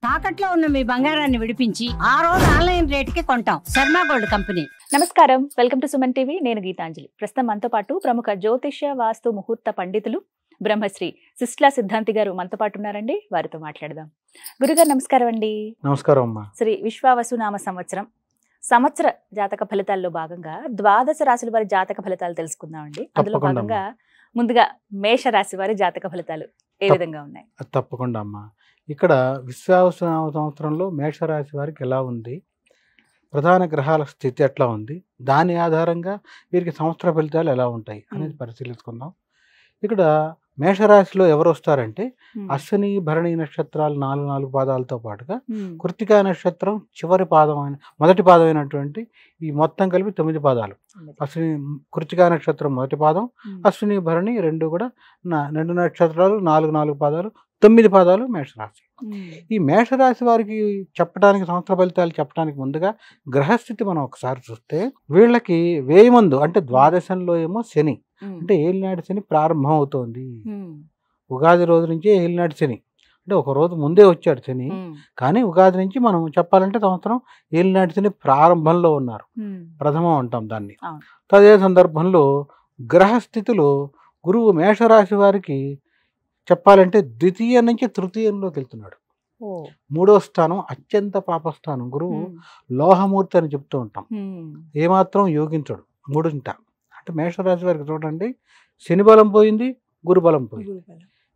తాకట్లో ఉన్న మీ బంగారాన్ని విడిపించి ఆ రోజు ఆన్లైన్ రేటుకి కొంటాం. Sharma gold company. నమస్కారం, వెల్కమ్ టు సుమన్ టీవీ. నేను గీతాంజలి. ప్రస్తుతం మనతో పాటు ప్రముఖ జ్యోతిష్య వాస్తు ముహూర్త పండితులు బ్రహ్మశ్రీ సిస్లా సిద్ధాంతి గారు మనతో పాటు ఉన్నారండి. వారితో మాట్లాడదాం. గురుగారు నమస్కారం అండి. నమస్కారం అమ్మా. శ్రీ విశ్వావసునామ సంవత్సర జాతక ఫలితాల్లో భాగంగా ద్వాదశ రాశుల వారి జాతక ఫలితాలు తెలుసుకుందామండి. అందులో భాగంగా ముందుగా మేష రాశి వారి జాతక ఫలితాలు ఏ విధంగా ఉన్నాయి? తప్పకుండా అమ్మా. ఇక్కడ విశ్వావసునామ సంవత్సరంలో మేషరాశి వారికి ఎలా ఉంది, ప్రధాన గ్రహాల స్థితి ఎట్లా ఉంది, దాని ఆధారంగా వీరికి సంవత్సర ఫలితాలు ఎలా ఉంటాయి అనేది పరిశీలించుకుందాం. ఇక్కడ మేషరాశిలో ఎవరు వస్తారంటే అశ్విని భరణి నక్షత్రాలు 4 పాదాలతో పాటుగా కృత్తికా నక్షత్రం చివరి పాదం మొదటి పాదం అయినటువంటి ఈ మొత్తం కలిపి 9 పాదాలు. అశ్విని కృత్తికా నక్షత్రం మొదటి పాదం, అశ్విని భరణి రెండు కూడా 2 నక్షత్రాలు 4 పాదాలు 9 పాదాలు మేషరాశి. ఈ మేషరాశి వారికి చెప్పడానికి సంవత్సర ఫలితాలు చెప్పడానికి ముందుగా గ్రహస్థితి మనం ఒకసారి చూస్తే వీళ్ళకి వేయమందు అంటే ద్వాదశంలో ఏమో శని అంటే ఏలినాటి శని ప్రారంభం అవుతోంది. ఉగాది రోజు నుంచి ఏలినాటి శని అంటే ఒక రోజు ముందే వచ్చాడు శని, కానీ ఉగాది నుంచి మనం చెప్పాలంటే సంవత్సరం ఏలినాటి శని ప్రారంభంలో ఉన్నారు, ప్రథమం అంటాం దాన్ని. అదే సందర్భంలో గ్రహస్థితిలో గురువు మేషరాశి వారికి చెప్పాలంటే ద్వితీయ నుంచి తృతీయంలోకి వెళ్తున్నాడు. 3వ స్థానం అత్యంత పాపస్థానం. గురువు లోహమూర్తి అని చెప్తూ ఉంటాం, ఏమాత్రం యోగించడు. 3ంట అంటే మేషరాశి వారికి చూడండి, శని బలం పోయింది, గురుబలం పోయింది.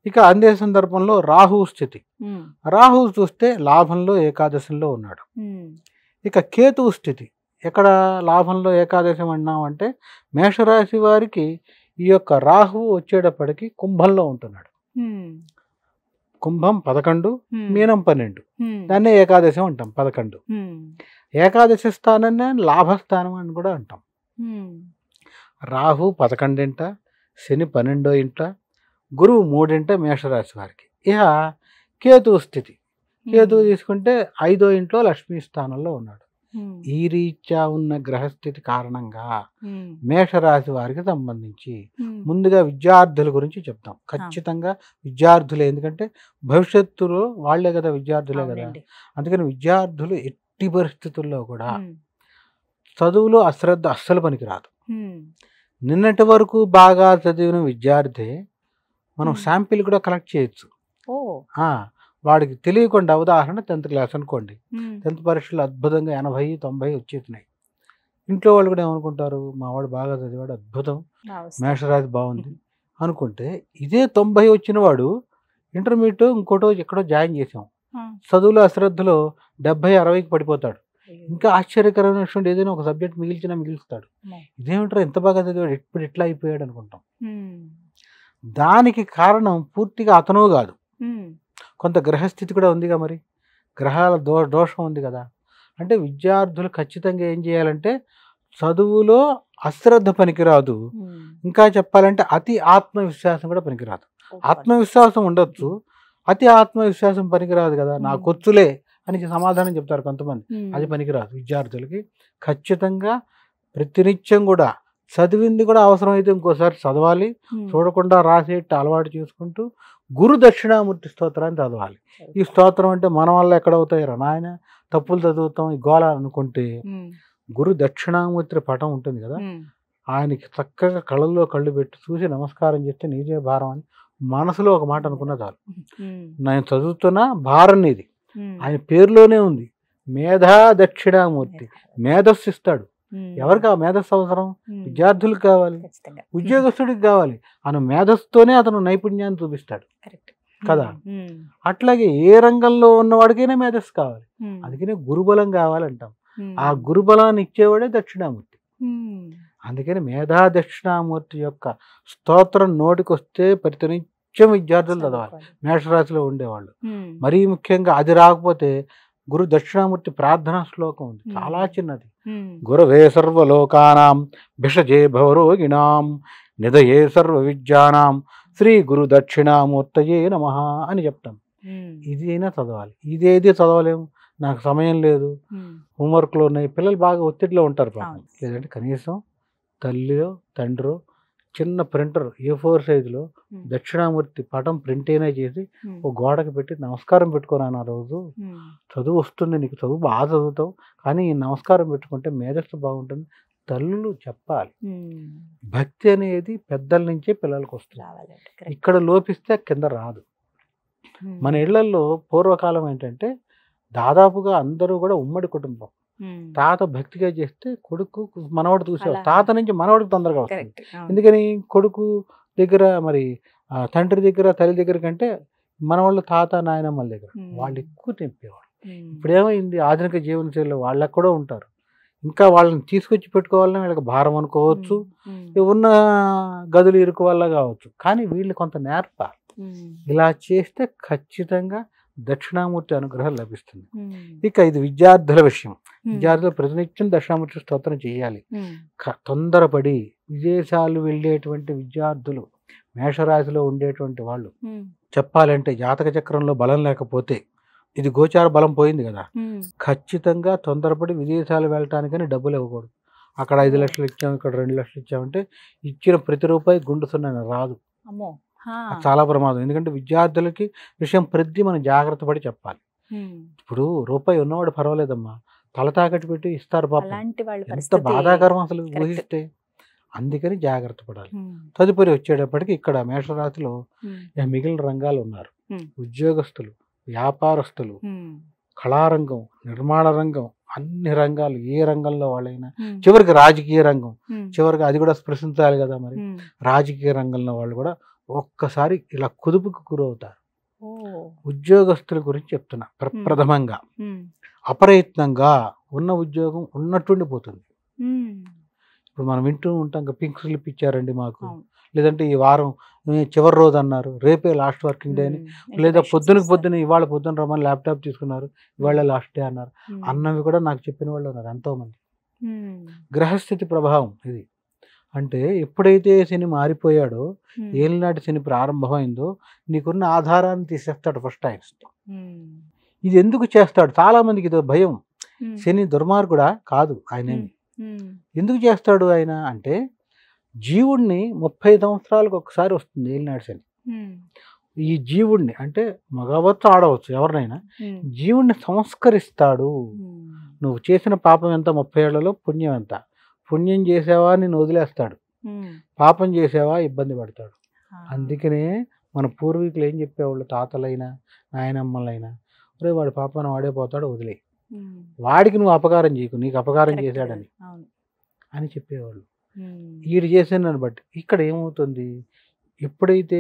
ఇక అందే సందర్భంలో రాహు స్థితి, రాహు చూస్తే లాభంలో ఏకాదశంలో ఉన్నాడు. ఇక కేతువు స్థితి, ఎక్కడ లాభంలో ఏకాదశం అన్నామంటే మేషరాశి వారికి ఈ యొక్క రాహువు వచ్చేటప్పటికి కుంభంలో ఉంటున్నాడు. కుంభం 11, మీనం 12, దాన్నే ఏకాదశం అంటాం. 11 ఏకాదశి స్థానాన్ని లాభస్థానం అని కూడా అంటాం. రాహు 11ంట, శని 12వ ఇంట, గురువు 3ంట మేషరాశి వారికి. ఇక కేతువు స్థితి, కేతువు తీసుకుంటే 5వ ఇంట్లో లక్ష్మీ స్థానంలో ఉన్నాడు. ఈ రీత్యా ఉన్న గ్రహస్థితి కారణంగా మేషరాశి వారికి సంబంధించి ముందుగా విద్యార్థుల గురించి చెప్తాం. ఖచ్చితంగా విద్యార్థులే, ఎందుకంటే భవిష్యత్తులో వాళ్లే కదా, విద్యార్థులే కదా. అందుకని విద్యార్థులు ఎట్టి పరిస్థితుల్లో కూడా చదువులో అశ్రద్ధ అస్సలు పనికిరాదు. నిన్నటి వరకు బాగా చదివిన విద్యార్థి మనం శాంపిల్ కూడా కలెక్ట్ చేయొచ్చు. వాడికి తెలియకుండా, ఉదాహరణ 10th క్లాస్ అనుకోండి, 10th పరీక్షలు అద్భుతంగా 80, 90 వచ్చేసినాయి. ఇంట్లో వాళ్ళు కూడా ఏమనుకుంటారు, మా వాడు బాగా చదివాడు, అద్భుతం, మేషరాశి బాగుంది అనుకుంటే, ఇదే 90 వచ్చిన వాడు ఇంటర్మీడియట్ ఇంకోటో ఎక్కడో జాయిన్ చేసాం, చదువులో అశ్రద్ధలో 70, 60కి పడిపోతాడు. ఇంకా ఆశ్చర్యకరమైన విషయం, ఏదైనా ఒక సబ్జెక్ట్ మిగిల్స్తాడు. ఇదేమిటో ఎంత బాగా చదివాడు, ఇప్పుడు ఎట్లా అయిపోయాడు అనుకుంటాం. దానికి కారణం పూర్తిగా అతను కాదు, కొంత గ్రహస్థితి కూడా ఉందిగా, మరి గ్రహాల దోషం ఉంది కదా. అంటే విద్యార్థులు ఖచ్చితంగా ఏం చేయాలంటే, చదువులో అశ్రద్ధ పనికిరాదు, ఇంకా చెప్పాలంటే అతి ఆత్మవిశ్వాసం కూడా పనికిరాదు. ఆత్మవిశ్వాసం ఉండొచ్చు, అతి ఆత్మవిశ్వాసం పనికిరాదు కదా. నాకొచ్చులే అని సమాధానం చెప్తారు కొంతమంది, అది పనికిరాదు. విద్యార్థులకి ఖచ్చితంగా ప్రతినిత్యం కూడా చదివింది కూడా అవసరమైతే ఇంకోసారి చదవాలి, చూడకుండా రాసేట్టు అలవాటు చేసుకుంటూ గురు దక్షిణామూర్తి స్తోత్రాన్ని చదవాలి. ఈ స్తోత్రం అంటే మన వల్ల ఎక్కడవుతాయి రా నాయన, తప్పులు చదువుతాం ఈ గోళ అనుకుంటే, గురు దక్షిణామూర్తి పటం ఉంటుంది కదా, ఆయనకి చక్కగా కళ్ళల్లో కళ్ళు పెట్టి చూసి నమస్కారం చేస్తే నీదే భారం అని మనసులో ఒక మాట అనుకున్నా చాలు. నేను చదువుతున్నా, భారం నీది, ఆయన పేరులోనే ఉంది. మేధా దక్షిణామూర్తి, మేధస్సు ఇస్తాడు. ఎవరికి ఆ మేధస్సు అవసరం? విద్యార్థులకు కావాలి, ఉద్యోగస్తుడికి కావాలి. ఆయన మేధస్సుతోనే అతను నైపుణ్యాన్ని చూపిస్తాడు కదా. అట్లాగే ఏ రంగంలో ఉన్నవాడికైనా మేధస్సు కావాలి, అందుకనే గురుబలం కావాలంటాం. ఆ గురుబలాన్ని ఇచ్చేవాడే దక్షిణామూర్తి. అందుకని మేధా దక్షిణామూర్తి యొక్క స్తోత్రం నోటికి వస్తే ప్రతినిత్యం విద్యార్థులు చదవాలి, మేషరాశిలో ఉండేవాళ్ళు. మరీ ముఖ్యంగా అది రాకపోతే గురు దక్షిణామూర్తి ప్రార్థనా శ్లోకం ఉంది, చాలా చిన్నది. గురవే సర్వలోకానాం భిషజే భవరోగిణాం నిదయే సర్వ విద్యానాం శ్రీ గురు దక్షిణామూర్తయే నమః అని చెప్తాం. ఇది అయినా చదవాలి. ఇదేది చదవలేము, నాకు సమయం లేదు, హోంవర్క్లో ఉన్నాయి, పిల్లలు బాగా ఒత్తిడిలో ఉంటారు పాపం. లేదంటే కనీసం తల్లిలో తండ్రో చిన్న ప్రింటర్ A4 సైజులో ఉమ్, దక్షిణామూర్తి పటం ప్రింట్ అయినా చేసి ఉమ్, ఒక గోడకి పెట్టి నమస్కారం పెట్టుకున్నాను ఆ రోజు. ఉమ్, చదువు వస్తుంది, నీకు చదువు బాగా చదువుతావు, కానీ ఈ నమస్కారం పెట్టుకుంటే మేధస్సు బాగుంటుంది. తల్లులు చెప్పాలి. ఉమ్. భక్తి అనేది పెద్దల నుంచే పిల్లలకు వస్తుంది. రావాలండి. కరెక్ట్. ఇక్కడ లోపిస్తే కింద రాదు. ఉమ్, మన ఇళ్లలో పూర్వకాలం ఏంటంటే దాదాపుగా అందరూ కూడా ఉమ్మడి కుటుంబం. ఉమ్, తాత భక్తిగా చేస్తే కొడుకు మనవడు చూసేవాడు. అలా. తాత నుంచి మనవడికి తొందరగా వస్తుంది. కరెక్ట్. అవును. ఎందుకని కొడుకు దగ్గర మరి తండ్రి దగ్గర తల్లి దగ్గర కంటే మనవాళ్ళు తాత నాయనమ్మల దగ్గర ఉమ్, వాళ్ళు ఎక్కువ తెంపేవాళ్ళు. ఉమ్, ఇప్పుడు ఏమైంది, ఆధునిక జీవనశైలిలో వాళ్ళకు కూడా ఉంటారు. ఇంకా వాళ్ళని తీసుకొచ్చి పెట్టుకోవాలని వీళ్ళకి భారం అనుకోవచ్చు, ఉమ్, ఉన్న గదులు ఇరుకు వల్ల కావచ్చు. కానీ వీళ్ళు కొంత నేర్పాలి. ఉమ్, ఇలా చేస్తే ఖచ్చితంగా దక్షిణామూర్తి అనుగ్రహం లభిస్తుంది. ఉమ్, ఇక ఇది విద్యార్థుల విషయం. ఉమ్, విద్యార్థులు ప్రతినిత్యం దక్షిణామూర్తి స్తోత్రం చేయాలి. ఉమ్, తొందరపడి విదేశాలు వెళ్ళేటువంటి విద్యార్థులు, మేషరాశిలో ఉండేటువంటి వాళ్ళు ఉమ్, చెప్పాలంటే జాతక చక్రంలో బలం లేకపోతే, ఇది గోచార బలం పోయింది కదా, ఉమ్, ఖచ్చితంగా తొందరపడి విదేశాలు వెళ్ళటానికని డబ్బులు ఇవ్వకూడదు. అక్కడ 5 లక్షలు ఇచ్చాం, ఇక్కడ 2 లక్షలు ఇచ్చామంటే ఇచ్చిన ప్రతి రూపాయి గుండు సున్నాని రాదు. అమ్మో. హా. అది చాలా ప్రమాదం. ఎందుకంటే విద్యార్థులకి విషయం ప్రతి మనం జాగ్రత్త పడి చెప్పాలి. ఉమ్, ఇప్పుడు రూపాయి ఉన్నవాడు పర్వాలేదమ్మా, తల తాకట్టు పెట్టి ఇస్తారు పాపం. అలాంటి వాళ్ళ ఎంత పరిస్థితి. బాధాకరం అసలు కరెక్ట్. ఊహిస్తే. అందుకని జాగ్రత్త పడాలి. ఉమ్, తదుపరి వచ్చేటప్పటికి ఇక్కడ మేషరాశిలో ఉమ్, మిగిలిన రంగాలు ఉన్నారు. ఉమ్. ఉద్యోగస్తులు, వ్యాపారస్తులు, ఉమ్, కళారంగం, నిర్మాణ రంగం, అన్ని రంగాలు, ఏ రంగంలో వాళ్ళైనా, ఉమ్, చివరికి రాజకీయ రంగం, ఉమ్, చివరికి అది కూడా స్పృశించాలి కదా మరి. ఉమ్. రాజకీయ రంగంలో వాళ్ళు కూడా ఒక్కసారి ఇలా కుదుపుకు గురవుతారు. ఓ. ఉద్యోగస్తుల గురించి చెప్తున్నా. ప్రప్రథమంగా ఉమ్, అప్రయత్నంగా ఉన్న ఉద్యోగం ఉన్నట్టుండి పోతుంది. ఉమ్. ఇప్పుడు మనం వింటూ ఉంటాం, పింక్ స్లిప్ ఇచ్చారండి మాకు, అవును. లేదంటే ఈ వారం చివరి రోజు అన్నారు, రేపే లాస్ట్ వర్కింగ్ డే అని, ఉమ్, లేదా informations పొద్దునకి ఇస్తారు. పొద్దున ఇవాళ పొద్దున రమ్మని ల్యాప్టాప్ తీసుకున్నారు, ఇవాళ లాస్ట్ డే అన్నారు. ఉమ్, అన్నవి కూడా నాకు చెప్పిన వాళ్ళు ఉన్నారు ఎంతోమంది. ఉమ్, గ్రహస్థితి ప్రభావం ఇది. అంటే ఎప్పుడైతే శని మారిపోయాడో, ఉమ్, ఏలినాటి శని ప్రారంభమైందో, నీకున్న ఆధారాన్ని తీసేస్తాడు ఫస్ట్ ఆయన. ఉమ్, ఇది ఎందుకు చేస్తాడు? చాలా మందికి ఇదో భయం. ఉమ్, శని దుర్మార్గుడా? కాదు ఆయన. ఉమ్, ఎందుకు చేస్తాడు ఆయన అంటే, జీవుణ్ణి 30 సంవత్సరాలకు ఒకసారి వస్తుంది ఏలినాటి శని. ఉమ్, ఈ జీవుణ్ణి అంటే మగవచ్చు ఆడవచ్చు ఎవరినైనా, ఉమ్, జీవుణ్ణి సంస్కరిస్తాడు. ఉమ్, నువ్వు చేసిన పాపం ఎంత, 30 ఏళ్లలో పుణ్యం ఎంత. పుణ్యం చేసావా నిన్ను వదిలేస్తాడు, ఉమ్. పాపం చేసావా ఇబ్బంది పడతాడు. ఆ. అందుకనే మన పూర్వీకులు ఏం చెప్పేవాళ్ళు, తాతలైనా నాయనమ్మలైనా, ఒరే వాడి పాపాన్ని వాడే పోతాడు, వదిలే, ఉమ్. వాడికి నువ్వు అపకారం చేయకు, నీకు అపకారం కరెక్ట్ చేశాడని కదా. అవును. అని చెప్పేవాళ్ళు. ఉమ్, వీడు చేసిన బట్టి ఇక్కడ ఏమవుతుంది, ఎప్పుడైతే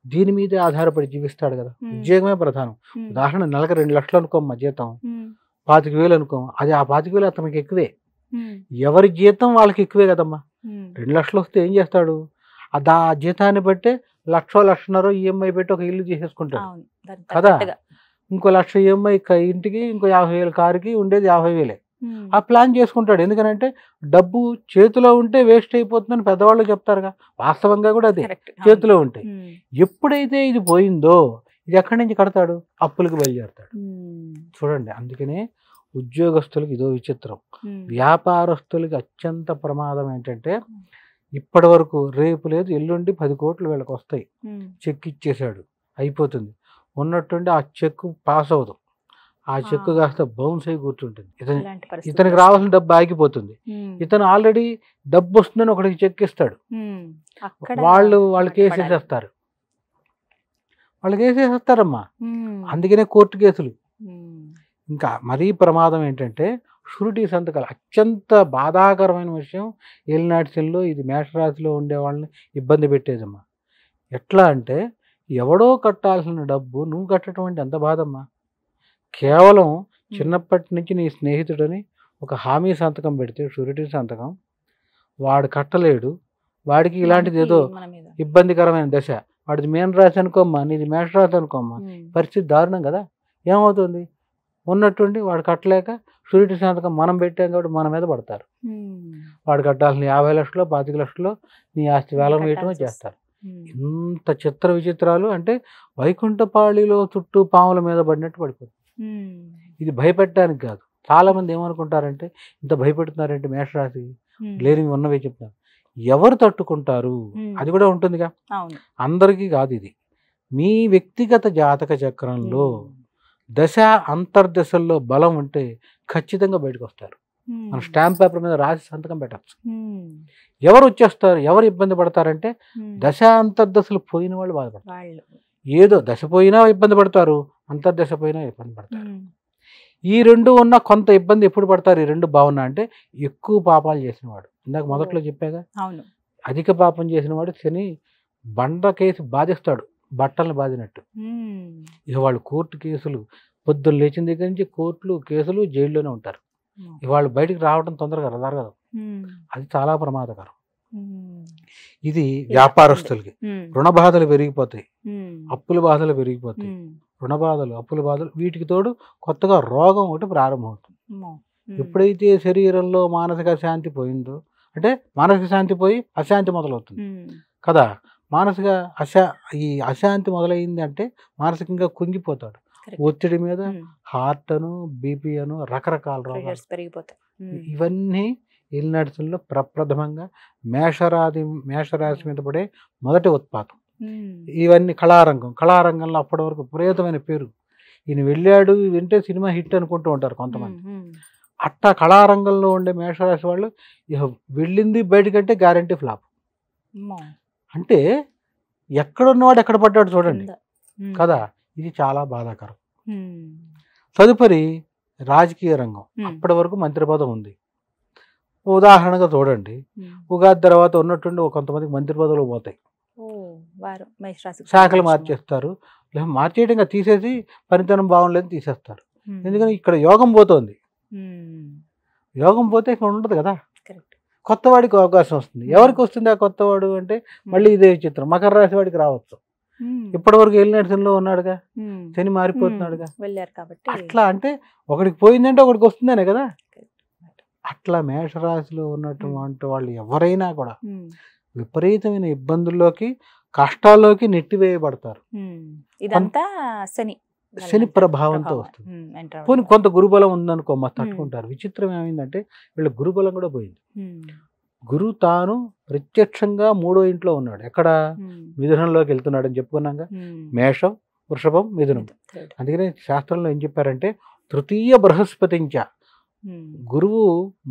దీని మీదే ఆధారపడి జీవిస్తాడు కదా, ఉమ్, ఉద్యోగమే ప్రధానం. ఉమ్, ఉదాహరణ నెలకు 2 లక్షలు అనుకోమ్మా జీతం, ఉమ్, 25,000 అనుకో, అది ఆ 25,000 అతనికి ఎక్కువే. ఉమ్, ఎవరి జీతం వాళ్ళకి ఎక్కువే కదమ్మా. ఉమ్. 2 లక్షలు వస్తే ఏం చేస్తాడు, ఆ జీతాన్ని బట్టే 1,00,000 ఈఎంఐ పెట్టి ఒక ఇల్లు తీసేసుకుంటాడు అవును. దానికి కదా. తగ్గట్టుగా. ఇంకో 1,00,000 ఈఎంఐ ఇంటికి, ఇంకో 50,000 కారుకి, ఉండేది 50,000. ఉమ్, ఆ ప్లాన్ చేసుకుంటాడు. ఎందుకంటే డబ్బు చేతిలో ఉంటే వేస్ట్ అయిపోతుందని పెద్దవాళ్ళు చెప్తారుగా, వాస్తవంగా కూడా అదే, కరెక్ట్. అవును. చేతిలో ఉంటాయి. ఉమ్, ఎప్పుడైతే ఇది పోయిందో, ఇది ఎక్కడి నుంచి కడతాడు, అప్పులకు బయలుదేరుతాడు. ఉమ్, చూడండి, అందుకనే ఉద్యోగస్తులకు ఇదో విచిత్రం. ఉమ్, వ్యాపారస్తులకి అత్యంత ప్రమాదం ఏంటంటే, ఇప్పటి వరకు రేపు లేదు ఎల్లుండి 10 కోట్లు వీళ్ళకి వస్తాయి, ఉమ్, చెక్ ఇచ్చేశాడు, అయిపోతుంది, ఉన్నట్టుండి ఆ చెక్ పాస్ అవ్వదు, ఆ చెక్ కాస్త బౌన్స్ అయి కూర్చుంటుంది. ఇలాంటి పరిస్థితులు ఇతనికి రావాల్సిన డబ్బు ఆగిపోతుంది. ఉమ్, ఇతను ఆల్రెడీ డబ్బు వస్తుందని ఒకటికి చెక్ ఇస్తాడు, ఉమ్, అక్కడ వాళ్ళకి పడాలి. వేసేసేస్తారు, వాళ్ళకి వేసేసేస్తారమ్మా. ఉమ్, అందుకనే కోర్టు కేసులు. ఉమ్, ఇంకా మరీ ప్రమాదం ఏంటంటే షూరిటీ సంతకాలు. అత్యంత బాధాకరమైన విషయం ఏలినాటి శనిలో ఇది మేషరాశిలో ఉండే వాళ్ళని ఇబ్బంది పెట్టేదమ్మా. ఎట్లా అంటే, ఎవడో కట్టాల్సిన డబ్బు నువ్వు కట్టడం అంటే ఎంత బాధమ్మా. కేవలం చిన్నప్పటి నుంచి నీ స్నేహితుడని ఒక హామీ సంతకం పెడితే, షూరిటీ సంతకం, వాడు కట్టలేడు, వాడికి ఇలాంటిది ఏదో మన మీద. ఇబ్బందికరమైన దశ. వాడిది మేన రాశి అనుకోమ్మా, నీది మేషరాశి అనుకోమ్మా, ఉమ్, పరిస్థితి దారుణం కదా. ఏమవుతుంది, ఉన్నట్టుండి వాడు కట్టలేక షూరిటీ సంతకం మనం పెట్టాం కాబట్టి మన మీద పడతారు. ఉమ్, వాడు కట్టాల్సిన 50 లక్షలు 25 లక్షలు నీ ఆస్తి వేలం వేయటమే కట్టాల్సి చేస్తారు. ఉమ్, ఇంత చిత్ర విచిత్రాలు అంటే వైకుంఠపాళిలో చుట్టూ పాముల మీద పడినట్టు పడిపోతుంది. ఉమ్, ఇది భయపెట్టడానికి కాదు. చాలా మంది ఏమనుకుంటారంటే, ఇంత భయపెడుతున్నారంటే మేషరాశి ఉమ్, లేనివి ఉన్నవే చెప్తారు. ఎవరు తట్టుకుంటారు అది కూడా ఉంటుందిగా. అవును. అందరికీ కాదు ఇది. మీ వ్యక్తిగత జాతక చక్రంలో దశ అంతర్దశల్లో బలం ఉంటే ఖచ్చితంగా బయటకు వస్తారు. మన స్టాంప్ పేపర్ మీద రాసి సంతకం పెట్టచ్చు. ఎవరు వచ్చేస్తారు, ఎవరు ఇబ్బంది పడతారంటే దశ అంతర్దశలు పోయిన వాళ్ళు బాధపడతారు. ఏదో దశ పోయినా ఇబ్బంది పడతారు, అంతర్దశ పోయినా ఇబ్బంది పడతారు. ఈ రెండు ఉన్న కొంత ఇబ్బంది ఎప్పుడు పడతారు ఈ రెండు బాగున్నా అంటే ఎక్కువ పాపాలు చేసినవాడు. ఇందాక మొదట్లో చెప్పాగా, అధిక పాపం చేసినవాడు శని బండ కేసు బాధిస్తాడు, బట్టలను బాధినట్టు. ఇక వాళ్ళు కోర్టు కేసులు పొద్దున్న లేచిన దగ్గర నుంచి కోర్టులు కేసులు జైల్లోనే ఉంటారు. ఇవాళ బయటికి రావడం తొందరగా జరగదు. అది చాలా ప్రమాదకరం. ఇది వ్యాపారస్తులకి రుణ బాధలు పెరిగిపోతాయి, అప్పుల బాధలు పెరిగిపోతాయి. రుణ బాధలు, అప్పుల బాధలు, వీటికి తోడు కొత్తగా రోగం ఒకటి ప్రారంభమవుతుంది. ఎప్పుడైతే శరీరంలో మానసిక శాంతి పోయిందో, అంటే మానసిక శాంతి పోయి అశాంతి మొదలవుతుంది కదా. మానసిక ఈ అశాంతి మొదలైంది అంటే మానసికంగా కుంగిపోతాడు. ఒత్తిడి మీద హార్ట్ అను, బీపీ అను, రకరకాల రోగాలు పెరిగిపోతాయి. ఇవన్నీ ఏలినాటి ప్రప్రథమంగా మేషరాశి మీద పడే మొదటి ఉత్పాతం. ఇవన్నీ కళారంగంలో అప్పటి వరకు విపరీతమైన పేరు. ఈయన వెళ్ళాడు వింటే సినిమా హిట్ అనుకుంటూ ఉంటారు కొంతమంది. అట్టా కళారంగంలో ఉండే మేషరాశి వాళ్ళు ఇక వెళ్ళింది బయటకంటే గ్యారంటీ ఫ్లాప్. అంటే ఎక్కడున్నవాడు ఎక్కడ పడ్డాడు చూడండి కదా. ఇది చాలా బాధాకరం. తదుపరి రాజకీయ రంగం. అప్పటి వరకు మంత్రి పదం ఉంది. ఉదాహరణగా చూడండి, ఉగాది తర్వాత ఉన్నట్టుండి కొంతమందికి మంత్రి పదవులు పోతాయి, శాఖలు మార్చేస్తారు. మార్చేయడంగా తీసేసి పనితనం బాగుండలేదు తీసేస్తారు. ఎందుకని ఇక్కడ యోగం పోతుంది. యోగం పోతే ఇక్కడ ఉండదు కదా. కొత్త వాడికి అవకాశం వస్తుంది. ఎవరికి వస్తుంది ఆ కొత్తవాడు అంటే మళ్ళీ ఇదే చిత్రం. మకర రాశి వాడికి రావచ్చు. ఇప్పటి వరకు ఏలినాటిలో ఉన్నాడుగా, శని మారిపోతున్నాడుగా. అట్లా అంటే ఒకడికి పోయిందంటే ఒకడికి వస్తుందనే కదా. అట్లా మేషరాశిలో ఉన్నటువంటి వాళ్ళు ఎవరైనా కూడా విపరీతమైన ఇబ్బందుల్లోకి, కష్టాల్లోకి నెట్టివేయబడతారు. ఇదంతా శని ప్రభావంతో వస్తుంది. పోనీ కొంత గురుబలం ఉందనుకో, మా తట్టుకుంటారు. విచిత్రం ఏమైందంటే వీళ్ళ గురుబలం కూడా పోయింది. గురువు తాను ప్రత్యక్షంగా 3వ ఇంట్లో ఉన్నాడు. ఎక్కడ? మిథునంలోకి వెళ్తున్నాడు అని చెప్పుకున్నాగా. మేషం, వృషభం, మిథునం. అందుకనే శాస్త్రంలో ఏం చెప్పారంటే తృతీయ బృహస్పతించ. గురువు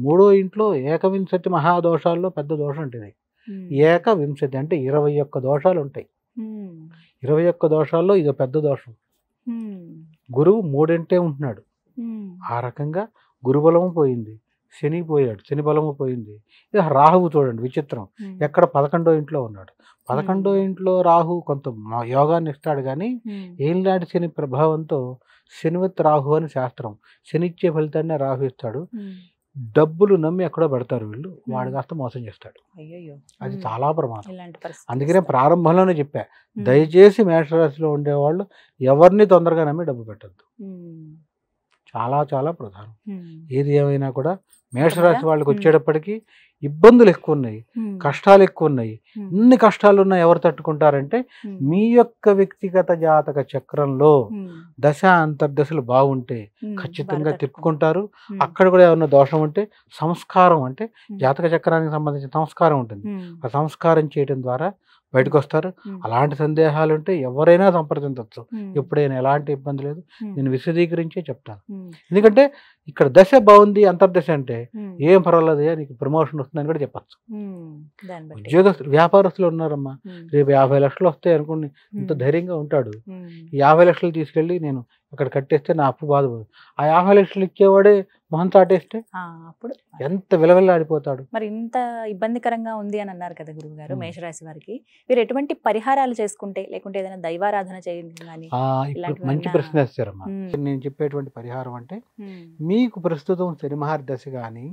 3వ ఇంట్లో ఏకవింశతి మహాదోషాల్లో పెద్ద దోషం ఉంటుంది. ఏకవింశతి అంటే 21 దోషాలు ఉంటాయి. 21 దోషాల్లో ఇది పెద్ద దోషం. గురువు 3 ఉంటున్నాడు. ఆ రకంగా గురుబలము పోయింది, శని పోయాడు, శని బలము పోయింది. ఇక రాహువు చూడండి విచిత్రం. ఎక్కడ? 11వ ఇంట్లో ఉన్నాడు. 11వ ఇంట్లో రాహు కొంత యోగాన్ని ఇస్తాడు కానీ ఏలినాటి శని ప్రభావంతో శనివత్ రాహు అని శాస్త్రం. శని ఇచ్చే ఫలితాన్ని రాహు ఇస్తాడు. డబ్బులు నమ్మి ఎక్కడో పెడతారు వీళ్ళు, వాడు కాస్త మోసం చేస్తాడు. అది చాలా ప్రమాదం. అందుకనే ప్రారంభంలోనే చెప్పా, దయచేసి మేషరాశిలో ఉండేవాళ్ళు ఎవరిని తొందరగా నమ్మి డబ్బు పెట్టద్దు. చాలా చాలా ప్రధానం. ఏది ఏమైనా కూడా మేషరాశి వాళ్ళకి వచ్చేటప్పటికి ఇబ్బందులు ఎక్కువ ఉన్నాయి, కష్టాలు ఎక్కువ ఉన్నాయి. ఇన్ని కష్టాలున్నా ఎవరు తట్టుకుంటారంటే మీ యొక్క వ్యక్తిగత జాతక చక్రంలో దశ అంతర్దశలు బాగుంటే ఖచ్చితంగా తిప్పుకుంటారు. అక్కడ కూడా ఏమన్నా దోషం ఉంటే సంస్కారం, అంటే జాతక చక్రానికి సంబంధించిన సంస్కారం ఉంటుంది, ఆ సంస్కారం చేయడం ద్వారా బయటకు వస్తారు. అలాంటి సందేహాలు ఉంటే ఎవరైనా సంప్రదించవచ్చు. ఎప్పుడైనా ఎలాంటి ఇబ్బంది లేదు. నేను విశదీకరించే చెప్తాను. ఎందుకంటే ఇక్కడ దశ బాగుంది, అంతర్దశ అంటే ఏం పర్వాలేదు, నీకు ప్రమోషన్ వస్తుందని కూడా చెప్పచ్చు. ఉద్యోగస్తులు, వ్యాపారస్తులు ఉన్నారమ్మా, రేపు 50 లక్షలు వస్తాయి అనుకోండి, ఇంత ధైర్యంగా ఉంటాడు. 50 లక్షలు తీసుకెళ్ళి నేను అక్కడ కట్టేస్తే నా అప్పు బాధపడదు. ఆ 50 లక్షలు ఇచ్చేవాడే మొహం చాటేస్తే అప్పుడు ఎంత విలవిల్లాడిపోతాడు. మరి ఇంత ఇబ్బందికరంగా ఉంది అని అన్నారు కదా గురువు గారు, మేషరాశి వారికి మీరు ఎటువంటి పరిహారాలు చేసుకుంటే, లేకుంటే ఏదైనా దైవారాధన చేయడం కానీ? మంచి ప్రశ్న వేస్తారమ్మా. నేను చెప్పేటువంటి పరిహారం అంటే మీకు ప్రస్తుతం శని మహర్దశ కానీ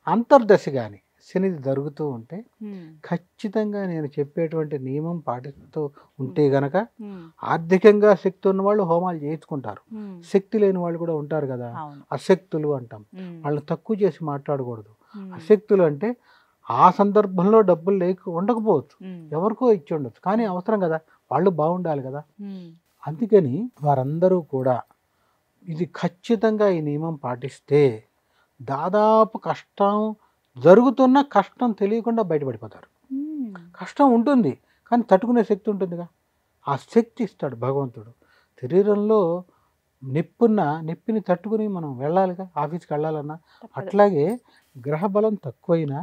అంతర్దశ కానీ శని జరుగుతూ ఉంటే ఖచ్చితంగా నేను చెప్పేటువంటి నియమం పాటిస్తూ ఉంటే గనక ఆర్థికంగా శక్తి ఉన్న వాళ్ళు హోమాలు చేయించుకుంటారు. శక్తి లేని వాళ్ళు కూడా ఉంటారు కదా, అశక్తులు అంటాం. వాళ్ళని తక్కువ చేసి మాట్లాడకూడదు. అశక్తులు అంటే ఆ సందర్భంలో డబ్బులు ఉండకపోవచ్చు, ఎవరికో ఇచ్చి ఉండొచ్చు, కానీ అవసరం కదా, వాళ్ళు బాగుండాలి కదా. అందుకని వారందరూ కూడా ఇది ఖచ్చితంగా ఈ నియమం పాటిస్తే దాదాపు కష్టం జరుగుతున్న కష్టం తెలియకుండా బయటపడిపోతారు. కష్టం ఉంటుంది కానీ తట్టుకునే శక్తి ఉంటుందిగా, ఆ శక్తి ఇస్తాడు భగవంతుడు. శరీరంలో నొప్పిని తట్టుకుని మనం వెళ్ళాలిగా, ఆఫీస్కి వెళ్ళాలన్నా. అట్లాగే గ్రహబలం తక్కువైనా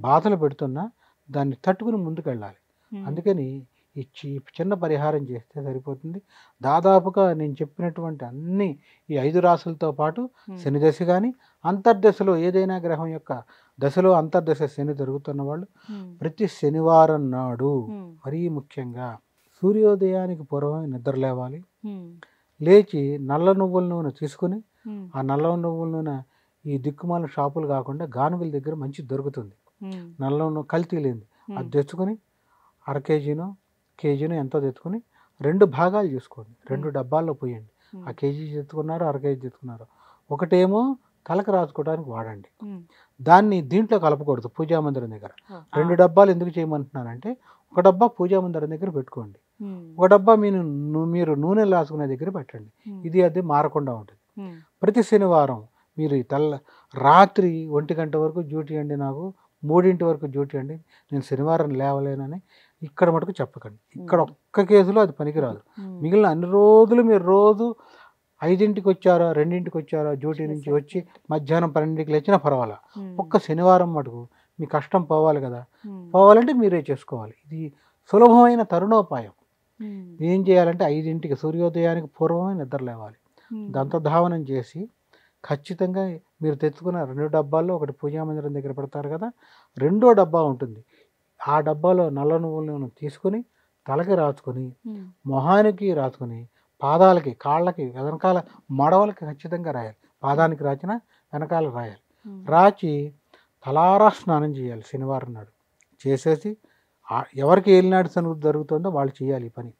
బాధలు పెడుతున్నా దాన్ని తట్టుకుని ముందుకు వెళ్ళాలి. అందుకని ఈ చిన్న పరిహారం చేస్తే సరిపోతుంది. దాదాపుగా నేను చెప్పినటువంటి అన్ని ఈ 5 రాశులతో పాటు శని దశ కానీ అంతర్దశలో ఏదైనా గ్రహం యొక్క దశలో అంతర్దశ శని జరుగుతున్న వాళ్ళు ప్రతి శనివారం నాడు మరీ ముఖ్యంగా సూర్యోదయానికి పూర్వమే నిద్ర లేవాలి. లేచి నల్ల నువ్వుల నూనె తీసుకుని, ఆ నల్ల నువ్వుల నూనె ఈ దిక్కుమాల షాపులు కాకుండా గానుగుల దగ్గర మంచి దొరుకుతుంది, నల్ల నూనె కల్తీ లేనిది. అది తెచ్చుకొని అర కేజీనో కేజీనో ఎంతో తెచ్చుకొని 2 భాగాలు చేసుకోండి, 2 డబ్బాల్లో పోయండి. ఆ కేజీ తెచ్చుకున్నారు, అర కేజీ తెచ్చుకున్నారు. ఒకటేమో తలకు రాసుకోవడానికి వాడండి, దాన్ని దీంట్లో కలపకూడదు. పూజా మందిరం దగ్గర 2 డబ్బాలు ఎందుకు చేయమంటున్నానంటే, ఒక డబ్బా పూజా మందిరం దగ్గర పెట్టుకోండి, ఒక డబ్బా మీరు నూనె రాసుకునే దగ్గర పెట్టండి. అది మారకుండా ఉంటుంది. ప్రతి శనివారం మీరు రాత్రి 1 గంట వరకు డ్యూటీ అండి, నాకు 3 వరకు డ్యూటీ అండి, నేను శనివారం లేవలేనని ఇక్కడ మటుకు చెప్పకండి. ఇక్కడ ఒక్క కేసులో అది పనికిరాదు. మిగిలిన అన్ని రోజులు మీరు రోజు 5కి వచ్చారో 2కి వచ్చారో డ్యూటీ నుంచి వచ్చి మధ్యాహ్నం 12కి లేచినా పర్వాలా. ఒక్క శనివారం మటుకు మీ కష్టం పోవాలి కదా, పోవాలంటే మీరే చేసుకోవాలి. ఇది సులభమైన తరుణోపాయం. ఏం చేయాలంటే 5కి సూర్యోదయానికి పూర్వమే నిద్ర లేవాలి. దంతధావనం చేసి ఖచ్చితంగా మీరు తెచ్చుకున్న 2 డబ్బాల్లో ఒకటి పూజా మందిరం దగ్గర పెడతారు కదా, 2వ డబ్బా ఉంటుంది. ఆ డబ్బాలో నల్ల నువ్వులను తీసుకుని తలకి రాసుకొని, మొహానికి రాసుకొని, పాదాలకి, కాళ్ళకి, వెనకాల మడవలకి ఖచ్చితంగా రాయాలి. పాదానికి రాసిన వెనకాల రాయాలి. రాచి తలారా స్నానం చేయాలి శనివారం నాడు. చేసేసి ఎవరికి ఏలినాడు సను జరుగుతుందో వాళ్ళు చేయాలి ఈ పని.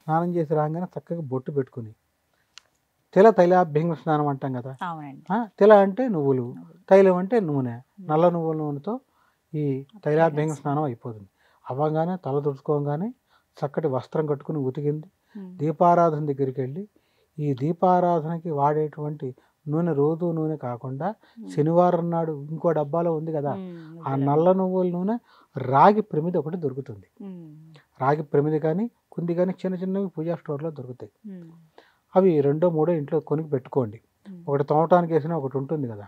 స్నానం చేసి రాగానే చక్కగా బొట్టు పెట్టుకుని, తైలాభ్యంగ స్నానం అంటాం కదా, తెల అంటే నువ్వులు, తైలం అంటే నూనె, నల్ల నువ్వుల నూనెతో ఈ తైలాభ్యంగ స్నానం అయిపోతుంది. అవ్వగానే తల తుడుచుకోగానే చక్కటి వస్త్రం కట్టుకుని ఉతికింది దీపారాధన దగ్గరికి వెళ్ళి, ఈ దీపారాధనకి వాడేటువంటి నూనె రోజు నూనె కాకుండా శనివారం నాడు ఇంకో డబ్బాలో ఉంది కదా, ఆ నల్ల నువ్వుల నూనె రాగి ప్రమిది ఒకటి దొరుకుతుంది. రాగి ప్రమిది కానీ కుంది కానీ చిన్న చిన్నవి పూజా స్టోర్లో దొరుకుతాయి. అవి 2, 3 ఇంట్లో కొనికి పెట్టుకోండి. ఒకటి తోమటానికి వేసిన ఒకటి ఉంటుంది కదా.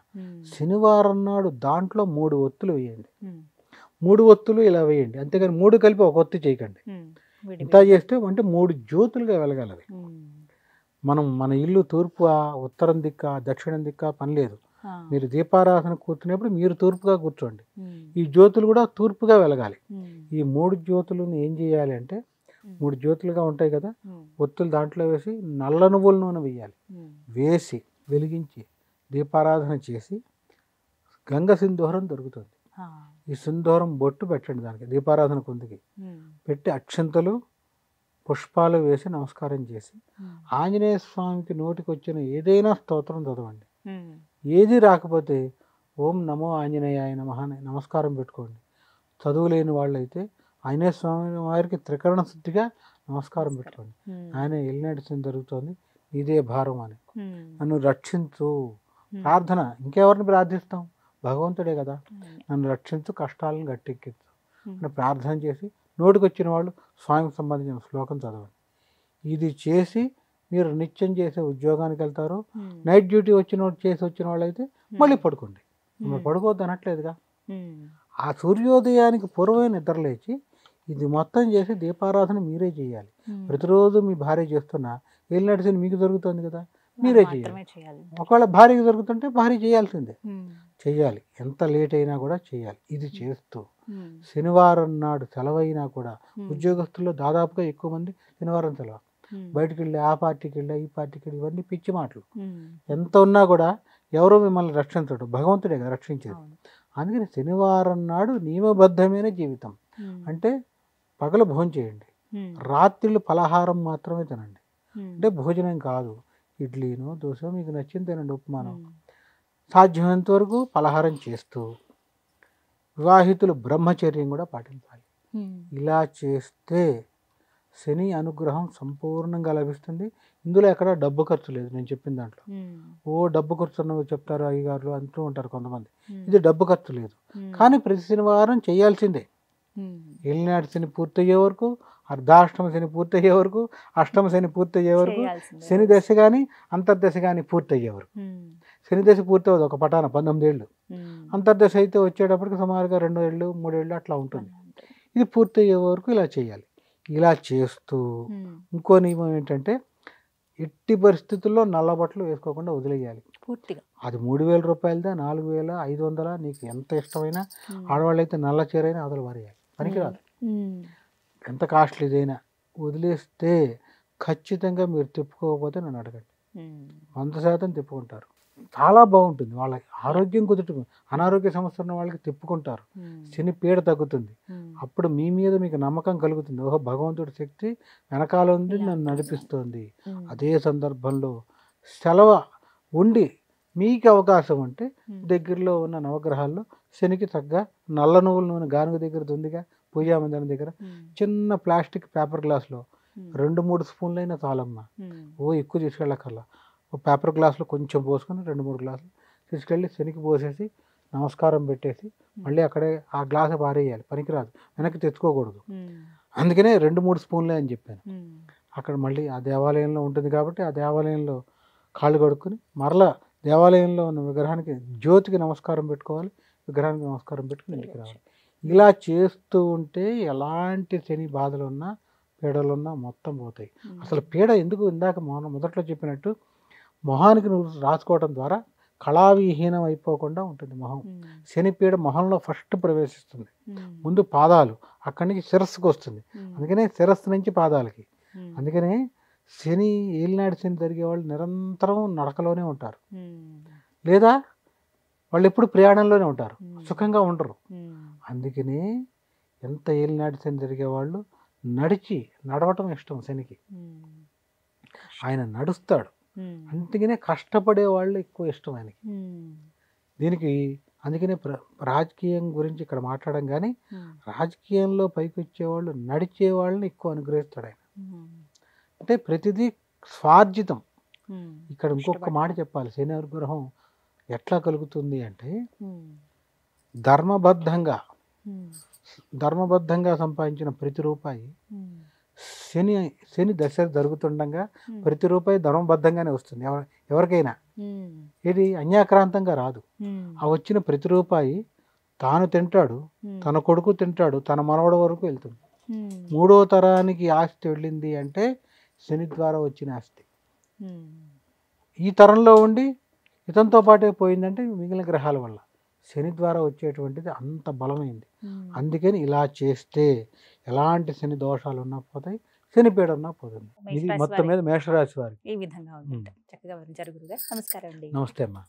శనివారం నాడు దాంట్లో 3 ఒత్తులు వేయండి. 3 ఒత్తులు ఇలా వేయండి, అంతేగాని 3 కలిపి ఒక ఒత్తి చేయకండి. ఇంత చేస్తే అంటే 3 జ్యోతులుగా వెలగాలి. మన ఇల్లు తూర్పు ఉత్తరం దిక్క దక్షిణం దిక్క పని లేదు. మీరు దీపారాధన కూర్చునేప్పుడు మీరు తూర్పుగా కూర్చోండి, ఈ జ్యోతులు కూడా తూర్పుగా వెలగాలి. ఈ 3 జ్యోతులను ఏం చేయాలి అంటే, 3 జ్యోతులుగా ఉంటాయి కదా, ఒత్తులు దాంట్లో వేసి నల్ల నువ్వుల నూనె వేయాలి. వేసి వెలిగించి దీపారాధన చేసి గంగ సింధూరం దొరుకుతుంది. ఈ సింధూరం బొట్టు పెట్టండి దానికి, దీపారాధన కుందికి పెట్టి అక్షంతలు పుష్పాలు వేసి నమస్కారం చేసి, ఆంజనేయ స్వామికి నోటికి వచ్చిన ఏదైనా స్తోత్రం చదవండి. ఏది రాకపోతే ఓం నమో ఆంజనేయాయ నమః నమస్కారం పెట్టుకోండి. చదువు లేని వాళ్ళైతే ఆంజనేయ స్వామి వారికి త్రికరణ శుద్ధిగా నమస్కారం పెట్టుకోండి. ఆయన ఎల్లినడిచింది జరుగుతుంది, ఇదే భారం అని, నన్ను రక్షించు. ప్రార్థన ఇంకెవరిని ప్రార్థిస్తాం, భగవంతుడే కదా, నన్ను రక్షించు, కష్టాలను గట్టెక్కించు అని ప్రార్థన చేసి నోటికి వచ్చిన వాళ్ళు స్వామికి సంబంధించిన శ్లోకం చదవండి. ఇది చేసి మీరు నిత్యం చేసే ఉద్యోగానికి వెళ్తారు. నైట్ డ్యూటీ వచ్చిన వాళ్ళు అయితే మళ్ళీ పడుకోండి. మీరు పడుకోవద్దు అనట్లేదుగా. ఆ సూర్యోదయానికి పూర్వమే నిద్ర లేచి ఇది మొత్తం చేసి దీపారాధన మీరే చేయాలి. ప్రతిరోజు మీ భార్య చేస్తున్నా ఏళ్ళు నడిచింది మీకు దొరుకుతుంది కదా, మీరే చేయాలి. ఒకవేళ భార్యకి దొరుకుతుంటే భార్య చేయాల్సిందే, చెయ్యాలి. ఎంత లేట్ అయినా కూడా చేయాలి. ఇది చేస్తూ శనివారం నాడు సెలవైనా కూడా, ఉద్యోగస్తుల్లో దాదాపుగా ఎక్కువ మంది శనివారం సెలవు, బయటికి వెళ్ళి ఆ పార్టీకి వెళ్ళి ఈ పార్టీకి వెళ్ళి, ఇవన్నీ పిచ్చి మాటలు. ఎంత ఉన్నా కూడా ఎవరో మిమ్మల్ని రక్షించడు, భగవంతుడే కదా రక్షించేది. అందుకని శనివారం నాడు నియమబద్ధమైన జీవితం అంటే పగలు భోజనం చేయండి, రాత్రిళ్ళు పలహారం మాత్రమే తినండి. అంటే భోజనం కాదు, ఇడ్లీనో దోశ మీకు నచ్చింది తినండి, ఉప్మానం. సాధ్యమైనంత వరకు పలహారం చేస్తూ వివాహితులు బ్రహ్మచర్యం కూడా పాటించాలి. ఇలా చేస్తే శని అనుగ్రహం సంపూర్ణంగా లభిస్తుంది. ఇందులో ఎక్కడ డబ్బు ఖర్చు లేదు నేను చెప్పిన దాంట్లో. డబ్బు ఖర్చు అన్నవి చెప్తారు అయ్యగారులు అంటూ ఉంటారు కొంతమంది. ఇది డబ్బు ఖర్చు లేదు, కానీ ప్రతి శనివారం చేయాల్సిందే. ఏలినాటి శని పూర్తయ్యే వరకు, అర్ధాష్టమ శని పూర్తయ్యే వరకు, అష్టమ శని పూర్తయ్యే వరకు, శని దశ కానీ అంతర్దశ కానీ పూర్తయ్యే వరకు. శని దశ పూర్తవుతుంది ఒక పటాన 19 ఏళ్ళు, అంతర్దశ అయితే వచ్చేటప్పటికి సుమారుగా 2 ఏళ్ళు 3 ఏళ్ళు అట్లా ఉంటుంది. ఇది పూర్తయ్యే వరకు ఇలా చేయాలి. ఇలా చేస్తూ ఇంకో నియమం ఏంటంటే, ఎట్టి పరిస్థితుల్లో నల్ల బట్టలు వేసుకోకుండా వదిలేయాలి పూర్తిగా. అది 3,000 రూపాయలదా 4,500 నీకు ఎంత ఇష్టమైనా, ఆడవాళ్ళు అయితే నల్ల చీరైనా అదలు వారేయాలి, పనికిరాదు. ఎంత కాస్ట్లీదైనా వదిలేస్తే ఖచ్చితంగా మీరు తిప్పుకోకపోతే నన్ను అడగండి, 100% తిప్పుకుంటారు. చాలా బాగుంటుంది, వాళ్ళకి ఆరోగ్యం కుదురుతుంది. అనారోగ్య సమస్య ఉన్న వాళ్ళకి తిప్పుకుంటారు, శని పీడ తగ్గుతుంది. అప్పుడు మీ మీద మీకు నమ్మకం కలుగుతుంది, ఓహో భగవంతుడి శక్తి వెనకాల ఉంది, నన్ను నడిపిస్తుంది. అదే సందర్భంలో సెలవు ఉండి మీకు అవకాశం ఉంటే దగ్గరలో ఉన్న నవగ్రహాల్లో శనికి తగ్గ నల్ల నువ్వుల నూనె గానుగ దగ్గర ఉందిగా, పూజా మందిరం దగ్గర చిన్న ప్లాస్టిక్ పేపర్ గ్లాసులో 2-3 స్పూన్లైనా చాలమ్మా, ఎక్కువ తీసుకెళ్ళక్కర్లా. ఒక పేపర్ గ్లాసులో కొంచెం పోసుకొని 2-3 గ్లాసులు తీసుకెళ్ళి శనికి పోసేసి నమస్కారం పెట్టేసి మళ్ళీ అక్కడే ఆ గ్లాసు పారేయాలి, పనికిరాదు, వెనక్కి తెచ్చుకోకూడదు. అందుకనే 2-3 స్పూన్లే అని చెప్పాను. అక్కడ మళ్ళీ ఆ దేవాలయంలో ఉంటుంది కాబట్టి ఆ దేవాలయంలో కాళ్ళు కడుక్కొని మరలా దేవాలయంలో ఉన్న విగ్రహానికి జ్యోతికి నమస్కారం పెట్టుకోవాలి, విగ్రహానికి నమస్కారం పెట్టుకుని ఇంటికి రావాలి. ఇలా చేస్తూ ఉంటే ఎలాంటి శని బాధలున్నా పీడలున్నా మొత్తం పోతాయి. అసలు పీడ ఎందుకు, ఇందాక మొదట్లో చెప్పినట్టు మొహానికి నువ్వు రాసుకోవడం ద్వారా కళావిహీనం అయిపోకుండా ఉంటుంది మొహం. శని పీడ మొహంలో ఫస్ట్ ప్రవేశిస్తుంది, ముందు పాదాలు, అక్కడి నుంచి శిరస్సుకు వస్తుంది. అందుకనే శిరస్సు నుంచి పాదాలకి. అందుకనే శని ఏలినాటి శని జరిగే వాళ్ళు నిరంతరం నడకలోనే ఉంటారు, లేదా వాళ్ళు ఎప్పుడు ప్రయాణంలోనే ఉంటారు, సుఖంగా ఉండరు. అందుకనే ఎంత ఏలినాటి శని జరిగే వాళ్ళు నడవటం ఇష్టం శనికి, ఆయన నడుస్తాడు. అందుకనే కష్టపడే వాళ్ళు ఎక్కువ ఇష్టం ఆయనకి. దీనికి అందుకనే రాజకీయం గురించి ఇక్కడ మాట్లాడడం, కానీ రాజకీయంలో పైకి వచ్చేవాళ్ళు నడిచే వాళ్ళని ఎక్కువ అనుగ్రహిస్తాడు ఆయన. అంటే ప్రతిదీ స్వార్జితం. ఇక్కడ ఇంకొక మాట చెప్పాలి, శని అనుగ్రహం ఎట్లా కలుగుతుంది అంటే, ధర్మబద్ధంగా సంపాదించిన ప్రతి రూపాయి శని దశ జరుగుతుండగా ప్రతి రూపాయి ధర్మబద్ధంగానే వస్తుంది ఎవరికైనా. ఇది అన్యాక్రాంతంగా రాదు. ఆ వచ్చిన ప్రతి రూపాయి తాను తింటాడు, తన కొడుకు తింటాడు, తన మనవడ వరకు వెళ్తుంది. 3వ తరానికి ఆస్తి వెళ్ళింది అంటే శని ద్వారా వచ్చిన ఆస్తి. ఈ తరంలో ఉండి ఇతనితో పాటే పోయిందంటే మిగిలిన గ్రహాల వల్ల. శని ద్వారా వచ్చేటువంటిది అంత బలమైంది. అందుకని ఇలా చేస్తే ఎలాంటి శని దోషాలు ఉన్నా పోతాయి, శని పీడ ఉన్నా పోతుంది. ఇది మొత్తం మీద మేషరాశి వారికి ఈ విధంగా ఉంది. చక్కగా వివరించారు గురుగారు. నమస్కారం అండి. నమస్తే అమ్మా.